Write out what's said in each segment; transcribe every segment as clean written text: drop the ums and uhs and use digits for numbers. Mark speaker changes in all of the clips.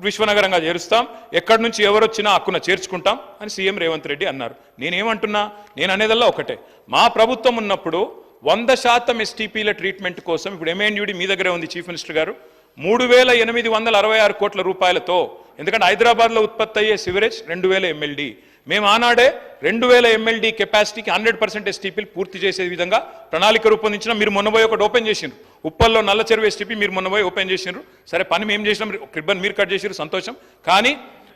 Speaker 1: విశ్వనగరంగా చేరుస్తాం, ఎక్కడి నుంచి ఎవరొచ్చినా హక్కున చేర్చుకుంటాం అని సీఎం రేవంత్ రెడ్డి అన్నారు. నేనేమంటున్నా, నేను అనేదల్లా ఒకటే, మా ప్రభుత్వం ఉన్నప్పుడు 100% ఎస్టీపీల ట్రీట్మెంట్ కోసం, ఇప్పుడు MNUD మీ దగ్గరే ఉంది చీఫ్ మినిస్టర్ గారు, 3866 కోట్ల రూపాయలతో, ఎందుకంటే హైదరాబాద్లో ఉత్పత్తి అయ్యే సివరేజ్ 2000 MLD, మేము ఆనాడే 2000 MLD కెపాసిటీకి 100% ఎస్టీపీలు పూర్తి చేసే విధంగా ప్రణాళిక రూపొందించిన. మీరు మొన్నబోయి ఒకటి ఓపెన్ చేసిండ్రు, ఉప్పల్లో నల్ల చెరువు ఎస్టీపీ మీరు మొన్నబోయి ఓపెన్ చేసిండ్రు. సరే, పని మేము చేసినాం, రిబ్బన్ మీరు కట్ చేసిరు, సంతోషం. కానీ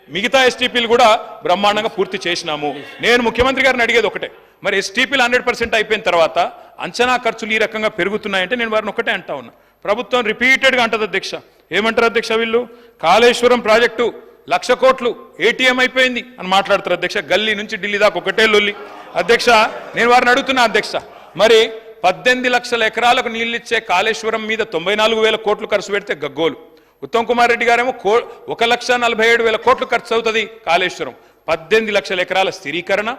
Speaker 1: మిగతా ఎస్టీపీలు కూడా బ్రహ్మాండంగా పూర్తి చేసినాము. నేను ముఖ్యమంత్రి గారిని అడిగేది ఒకటే, మరి ఎస్టీపీలు 100% అయిపోయిన తర్వాత అంచనా ఖర్చులు ఈ రకంగా పెరుగుతున్నాయంటే నేను వారిని ఒకటే అంటా ఉన్నా, ప్రభుత్వం రిపీటెడ్గా అంటది అధ్యక్ష. ఏమంటారు అధ్యక్ష వీళ్ళు? కాళేశ్వరం ప్రాజెక్టు 1,00,000 కోట్లు ATM అయిపోయింది అని మాట్లాడతారు అధ్యక్ష. గల్లీ నుంచి ఢిల్లీ దాకా ఒకటే లొల్లి అధ్యక్ష. నేను వారిని అడుగుతున్నా అధ్యక్ష, మరి 18 లక్షల ఎకరాలకు నీళ్ళిచ్చే కాళేశ్వరం మీద 94,000 కోట్లు ఖర్చు పెడితే గగ్గోలు. ఉత్తమ్ కుమార్ రెడ్డి గారేమో 1,47,000 కోట్లు ఖర్చు అవుతుంది కాళేశ్వరం. 18 లక్షల ఎకరాల స్థిరీకరణ,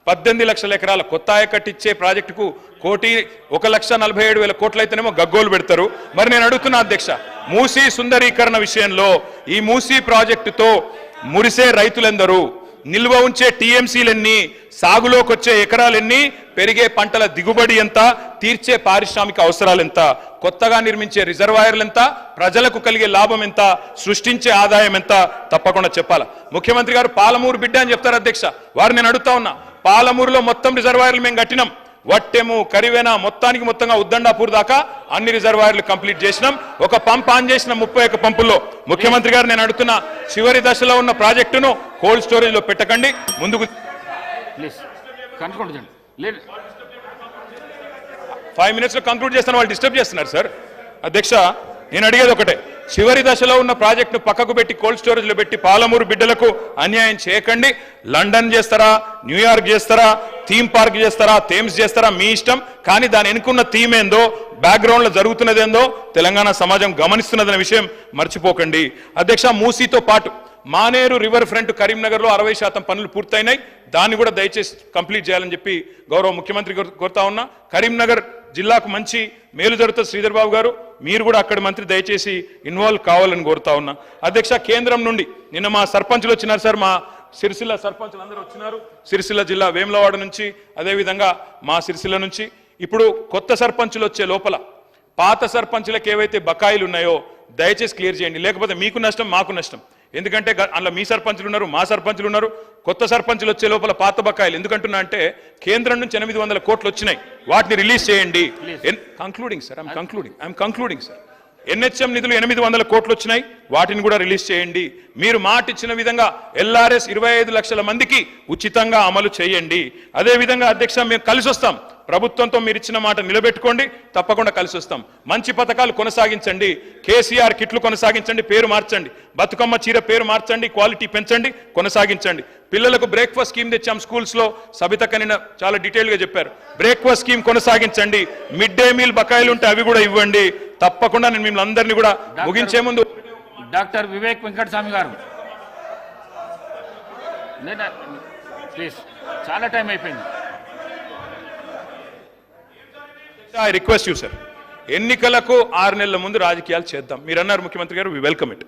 Speaker 1: 18 లక్షల ఎకరాల కొత్త ఆయకట్టిచ్చే ప్రాజెక్టుకు 1,47,000 కోట్లు అయితేనేమో గగ్గోలు పెడతారు. మరి నేను అడుగుతున్నా అధ్యక్ష, మూసీ సుందరీకరణ విషయంలో ఈ మూసీ ప్రాజెక్టుతో మురిసే రైతులెందరూ, నిల్వ ఉంచే TMCలెన్ని, సాగులోకి వచ్చే ఎకరాలెన్ని, పెరిగే పంటల దిగుబడి ఎంత, తీర్చే పారిశ్రామిక అవసరాలు ఎంత, కొత్తగా నిర్మించే రిజర్వాయర్లు ఎంత, ప్రజలకు కలిగే లాభం ఎంత, సృష్టించే ఆదాయం ఎంత, తప్పకుండా చెప్పాలి. ముఖ్యమంత్రి గారు పాలమూరు బిడ్డ అని చెప్తారు అధ్యక్ష. వారు నేను అడుగుతా ఉన్నా, పాలమూరులో మొత్తం రిజర్వాయర్లు మేము కట్టినాం, వట్టెము కరివేనా మొత్తంగా ఉద్దండాపూర్ దాకా అన్ని రిజర్వాయర్లు కంప్లీట్ చేసినాం. ఒక పంప్ ఆన్ చేసిన 31 పంపుల్లో. ముఖ్యమంత్రి గారు నేను అడుగుతున్నా, చివరి దశలో ఉన్న ప్రాజెక్టును కోల్డ్ స్టోరేజ్ లో పెట్టకండి, ముందుకు 5 minutes లో కంక్లూడ్ చేస్తాను, వాళ్ళు డిస్టర్బ్ చేస్తున్నారు సార్. అధ్యక్ష, నేను అడిగేది ఒకటే, చివరి దశలో ఉన్న ప్రాజెక్టును పక్కకు పెట్టి కోల్డ్ స్టోరేజ్లో పెట్టి పాలమూరు బిడ్డలకు అన్యాయం చేయకండి. లండన్ చేస్తారా, న్యూయార్క్ చేస్తారా, థీమ్ పార్క్ చేస్తారా, థేమ్స్ చేస్తారా, మీ ఇష్టం. కానీ దాని వెనుకున్న థీమ్ ఏందో, బ్యాక్గ్రౌండ్లో జరుగుతున్నదేందో తెలంగాణ సమాజం గమనిస్తున్నదనే విషయం మర్చిపోకండి. అధ్యక్ష, మూసీతో పాటు మానేరు రివర్ ఫ్రంట్ కరీంనగర్లో 60% పనులు పూర్తయినాయి. దాన్ని కూడా దయచేసి కంప్లీట్ చేయాలని చెప్పి గౌరవ ముఖ్యమంత్రి కోరుతా ఉన్నా. కరీంనగర్ జిల్లాకు మంచి మేలు జరుగుతుంది. శ్రీధర్ బాబు గారు, మీరు కూడా అక్కడి మంత్రి దయచేసి ఇన్వాల్వ్ కావాలని కోరుతా ఉన్నా. అధ్యక్ష, కేంద్రం నుండి నిన్న మా సర్పంచులు వచ్చినారు సార్, మా సిరిసిల్ల సర్పంచులు అందరూ వచ్చినారు. సిరిసిల్ల జిల్లా వేములవాడ నుంచి, అదేవిధంగా మా సిరిసిల్ల నుంచి. ఇప్పుడు కొత్త సర్పంచులు వచ్చే లోపల పాత సర్పంచులకు ఏవైతే బకాయిలు ఉన్నాయో దయచేసి క్లియర్ చేయండి, లేకపోతే మీకు నష్టం, మాకు నష్టం. ఎందుకంటే అందులో మీ సర్పంచులు ఉన్నారు, మా సర్పంచులు ఉన్నారు. కొత్త సర్పంచులు వచ్చే లోపల పాత బకాయిలు ఎందుకంటున్నా అంటే, కేంద్రం నుంచి 800 కోట్లు వచ్చినాయి, వాటిని రిలీజ్ చేయండి. Concluding sir, I'm concluding sir. NHM నిధులు 800 కోట్లు వచ్చినాయి, వాటిని కూడా రిలీజ్ చేయండి. మీరు మాట ఇచ్చిన విధంగా LRS 25 లక్షల మందికి ఉచితంగా అమలు చేయండి. అదేవిధంగా అధ్యక్ష, మేము కలిసి వస్తాం, ప్రభుత్వంతో మీరు ఇచ్చిన మాట నిలబెట్టుకోండి, తప్పకుండా కలిసి వస్తాం. మంచి పథకాలు కొనసాగించండి, KCR కిట్లు కొనసాగించండి, పేరు మార్చండి, బతుకమ్మ చీర పేరు మార్చండి, క్వాలిటీ పెంచండి, కొనసాగించండి. పిల్లలకు బ్రేక్ఫాస్ట్ స్కీమ్ తెచ్చాం స్కూల్స్లో, సబితక్క నిన్న చాలా డీటెయిల్గా చెప్పారు. బ్రేక్ఫాస్ట్ స్కీమ్ కొనసాగించండి, మిడ్ డే మీల్ బకాయిలు ఉంటే అవి కూడా ఇవ్వండి. తప్పకుండా నేను మిమ్మల్ని అందరినీ కూడా ముగించే ముందు
Speaker 2: డాక్టర్ వివేక్ వెంకటస్వామి గారు, ప్లీజ్, చాలా టైం అయిపోయింది.
Speaker 1: ఐ రిక్వెస్ట్ యూ సార్, ఎన్నికలకు 6 నెలల ముందు రాజకీయాలు చేద్దాం. మీరు అన్నారు ముఖ్యమంత్రి గారు, వి వెల్కమ్ ఇట్.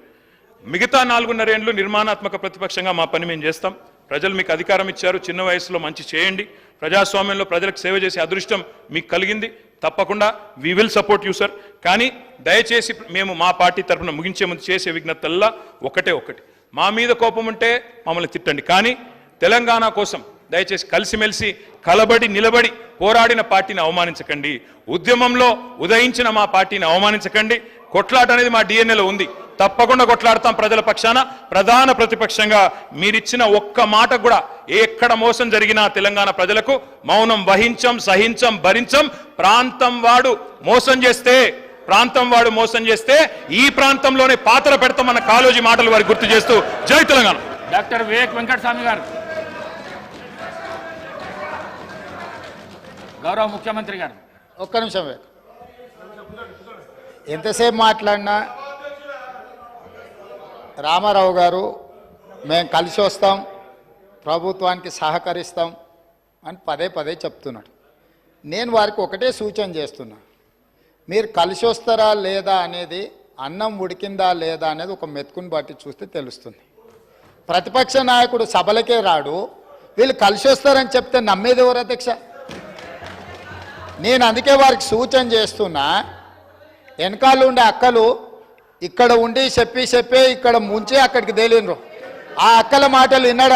Speaker 1: మిగతా 4.5 ఏళ్ళు నిర్మాణాత్మక ప్రతిపక్షంగా మా పని మేము చేస్తాం. ప్రజలు మీకు అధికారం ఇచ్చారు, చిన్న వయసులో మంచి చేయండి. ప్రజాస్వామ్యంలో ప్రజలకు సేవ చేసే అదృష్టం మీకు కలిగింది. తప్పకుండా we will support you sir. కానీ దయచేసి మేము మా పార్టీ తరఫున ముగించే ముందు చేసే విజ్ఞప్తల్లా ఒకటి, మా మీద కోపం ఉంటే మమ్మల్ని తిట్టండి, కానీ తెలంగాణ కోసం దయచేసి కలిసిమెలిసి కలబడి నిలబడి పోరాడిన పార్టీని అవమానించకండి. ఉద్యమంలో ఉదయించిన మా పార్టీని అవమానించకండి. కొట్లాట అనేది మా DNAలో ఉంది, తప్పకుండా కొట్లాడతాం ప్రజల పక్షాన. ప్రధాన ప్రతిపక్షంగా మీరిచ్చిన ఒక్క మాట కూడా, ఎక్కడ మోసం జరిగినా తెలంగాణ ప్రజలకు మౌనం వహించం, సహించం, భరించం. ప్రాంతం వాడు మోసం చేస్తే ఈ ప్రాంతంలోనే పాత్ర పెడతామన్న కాళోజీ మాటలు వారికి గుర్తు చేస్తూ జై తెలంగాణ.
Speaker 2: డాక్టర్ వివేక్ వెంకటస్వామి గారు, గౌరవ ముఖ్యమంత్రి గారు,
Speaker 3: ఒక్క నిమిషం. ఎంతసేపు మాట్లాడినా రామారావు గారు మేము కలిసి వస్తాం, ప్రభుత్వానికి సహకరిస్తాం అని పదే చెప్తున్నాడు. నేను వారికి ఒకటే సూచన చేస్తున్నా, మీరు కలిసి వస్తారా లేదా అనేది అన్నం ఉడికిందా లేదా అనేది ఒక మెతుకుని బట్టి చూస్తే తెలుస్తుంది. ప్రతిపక్ష నాయకుడు సభలకే రాడు, వీళ్ళు కలిసి వస్తారని చెప్తే నమ్మేది ఎవరు అధ్యక్ష? నేను అందుకే వారికి సూచన చేస్తున్నా, వెనకాల ఉండే అక్కలు ఇక్కడ ఉండి చెప్పి ఇక్కడ ముంచి అక్కడికి తేలినరు. ఆ అక్కల మాటలు విన్నాడు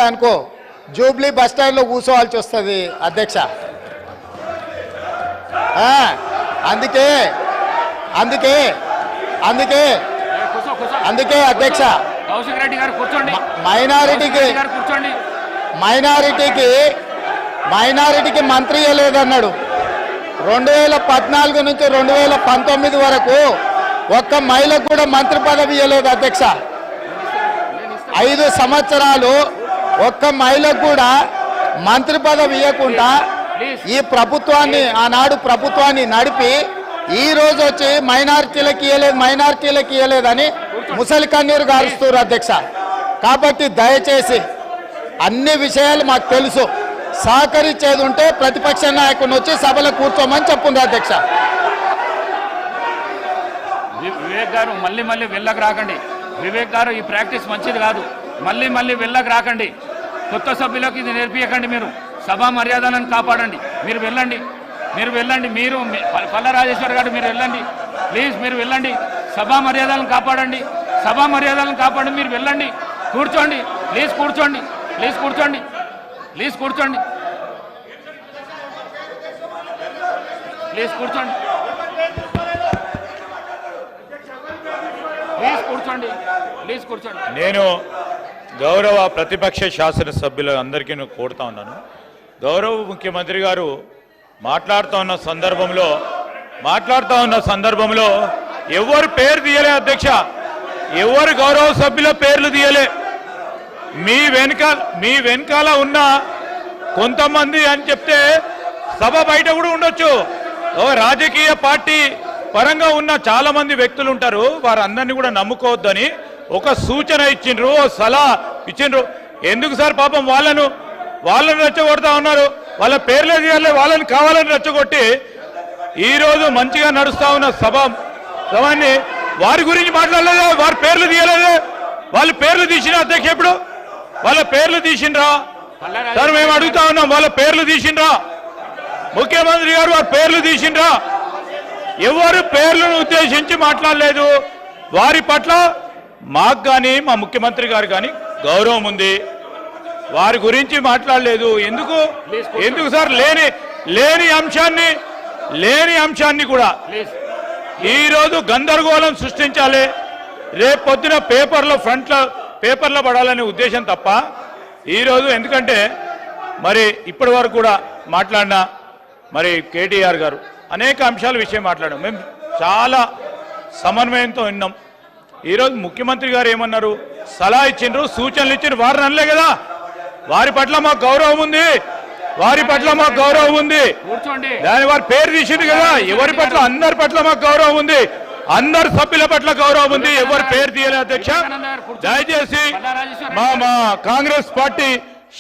Speaker 3: అనుకో జూబ్లీ బస్ స్టాండ్లో కూర్చోవాల్సి వస్తుంది అధ్యక్ష. అందుకే అందుకే అందుకే
Speaker 2: కూర్చో కూర్చో
Speaker 3: అందుకే అధ్యక్ష,
Speaker 2: కౌశిక్ రెడ్డి గారు కూర్చోండి.
Speaker 3: మైనారిటీకి మంత్రి ఇవ్వలేదన్నాడు. 2014 నుంచి 2019 వరకు ఒక్క మహిళకు కూడా మంత్రి పదవి ఇవ్వలేదు అధ్యక్ష. 5 సంవత్సరాలు ఒక్క మహిళకు కూడా మంత్రి పదవి ఇవ్వకుండా ఈ ప్రభుత్వాన్ని, ఆనాడు ప్రభుత్వాన్ని నడిపి ఈ రోజు వచ్చి మైనారిటీలకు ఇవ్వలేదని ముసలి కన్నీరు గారుస్తారు అధ్యక్ష. కాబట్టి దయచేసి అన్ని విషయాలు మాకు తెలుసు, సహకరించేది ఉంటే ప్రతిపక్ష నాయకుని వచ్చి సభలో కూర్చోమని చెప్పుంది అధ్యక్ష.
Speaker 2: వివేక్ గారు మళ్ళీ వెళ్ళకు రాకండి. వివేక్ గారు ఈ ప్రాక్టీస్ మంచిది కాదు. మళ్ళీ వెళ్ళకు రాకండి. కొత్త సభ్యులకు ఇది నేర్పించకండి. మీరు సభా మర్యాదలను కాపాడండి. మీరు వెళ్ళండి. మీరు పల్లా రాజేశ్వర్ గారు మీరు వెళ్ళండి. ప్లీజ్ మీరు వెళ్ళండి. సభా మర్యాదలను కాపాడండి. మీరు వెళ్ళండి. కూర్చోండి. ప్లీజ్ కూర్చోండి.
Speaker 4: నేను గౌరవ ప్రతిపక్ష శాసనసభ్యులు అందరికీ కోరుతా ఉన్నాను. గౌరవ ముఖ్యమంత్రి గారు మాట్లాడుతూ ఉన్న సందర్భంలో ఎవరు పేరు తీయలే అధ్యక్ష, ఎవరు గౌరవ సభ్యుల పేర్లు తీయలే. మీ వెనకాల ఉన్న కొంతమంది అని చెప్తే సభ బయట కూడా ఉండొచ్చు. రాజకీయ పార్టీ పరంగా ఉన్న చాలా మంది వ్యక్తులు ఉంటారు, వారందరినీ కూడా నమ్ముకోవద్దని ఒక సూచన ఇచ్చిండ్రు, సలహా ఇచ్చిండ్రు. ఎందుకు సార్ పాపం వాళ్ళను రెచ్చగొడతా ఉన్నారు. వాళ్ళ పేర్లే తీయాలి, వాళ్ళని కావాలని రెచ్చగొట్టి ఈరోజు మంచిగా నడుస్తా ఉన్న సభని వారి గురించి మాట్లాడలేదే, వారి పేర్లు తీయలేదే. వాళ్ళ పేర్లు తీసిన అధ్యక్ష, ఎప్పుడు వాళ్ళ పేర్లు తీసిండ్రా సార్? మేము అడుగుతా ఉన్నాం, వాళ్ళ పేర్లు తీసిండ్రా? ముఖ్యమంత్రి గారు వారి పేర్లు తీసిండ్రా? ఎవరు పేర్లను ఉద్దేశించి మాట్లాడలేదు. వారి పట్ల మాకు కానీ మా ముఖ్యమంత్రి గారు కానీ గౌరవం ఉంది, వారి గురించి మాట్లాడలేదు. ఎందుకు సార్? లేని అంశాన్ని కూడా ఈరోజు గందరగోళం సృష్టించాలి, రేపు పొద్దున పేపర్లో పడాలనే ఉద్దేశం తప్ప ఈరోజు ఎందుకంటే మరి ఇప్పటి వరకు కూడా మాట్లాడిన మరి కేటీఆర్ గారు అనేక అంశాల విషయం మాట్లాడాం. మేము చాలా సమన్వయంతో విన్నాం. ఈరోజు ముఖ్యమంత్రి గారు ఏమన్నారు? సలహా ఇచ్చిండ్రు, సూచనలు ఇచ్చిండ్రు. వారిని అనలే కదా, వారి పట్ల మాకు గౌరవం ఉంది. దాని వారి పేరు తీసిండు కదా. ఎవరి పట్ల? అందరి పట్ల మాకు గౌరవం ఉంది, అందరు సభ్యుల పట్ల గౌరవం ఉంది. ఎవరు పేరు తీయలేదు అధ్యక్ష. దయచేసి మా కాంగ్రెస్ పార్టీ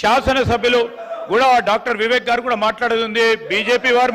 Speaker 4: శాసనసభ్యులు కూడా డాక్టర్ వివేక్ గారు కూడా మాట్లాడేది ఉంది, బీజేపీ వారు